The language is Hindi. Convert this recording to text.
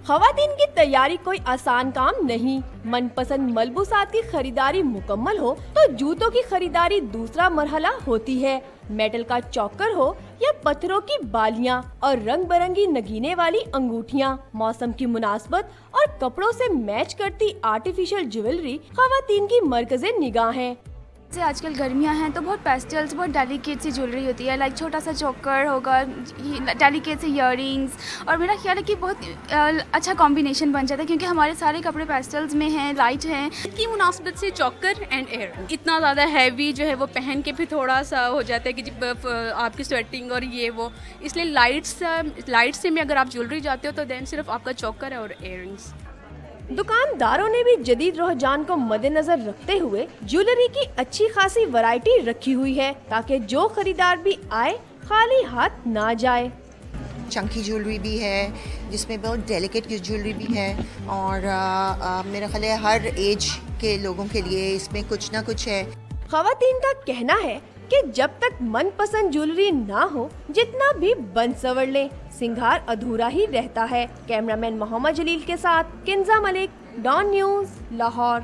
खवातीन की तैयारी कोई आसान काम नहीं। मनपसंद मलबूसात की खरीदारी मुकम्मल हो तो जूतों की खरीदारी दूसरा मरहला होती है। मेटल का चौकर हो या पत्थरों की बालियां और रंग बिरंगी नगीने वाली अंगूठियां, मौसम की मुनासबत और कपड़ों से मैच करती आर्टिफिशियल ज्वेलरी खवातीन की मरकज़े निगाह है। जैसे आजकल गर्मियां हैं तो बहुत पेस्टल्स, बहुत डेलिकेट सी ज्वेलरी होती है, लाइक छोटा सा चोकर होगा, डेलिकेट से इयररिंग्स, और मेरा ख्याल है कि बहुत अच्छा कॉम्बिनेशन बन जाता है क्योंकि हमारे सारे कपड़े पेस्टल्स में हैं, लाइट हैं। की मुनासबत से चोकर एंड एयर इतना ज़्यादा हैवी जो है वो पहन के फिर थोड़ा सा हो जाता है कि आपकी स्वेटिंग और ये वो, इसलिए लाइट से में अगर आप ज्वेलरी जाते हो तो देन सिर्फ आपका चोकर है और इयररिंग्स। दुकानदारों ने भी जदीद रुझान को मद्देनजर रखते हुए ज्वेलरी की अच्छी खासी वैरायटी रखी हुई है ताकि जो खरीदार भी आए खाली हाथ ना जाए। चंकी ज्वेलरी भी है जिसमें बहुत डेलिकेट ज्वेलरी भी है और मेरा ख्याल है हर एज के लोगों के लिए इसमें कुछ ना कुछ है। खवातीन का कहना है कि जब तक मनपसंद ज्वेलरी ना हो जितना भी बन सवर ले सिंगार अधूरा ही रहता है। कैमरामैन मोहम्मद जलील के साथ किंजा मलिक, डॉन न्यूज़, लाहौर।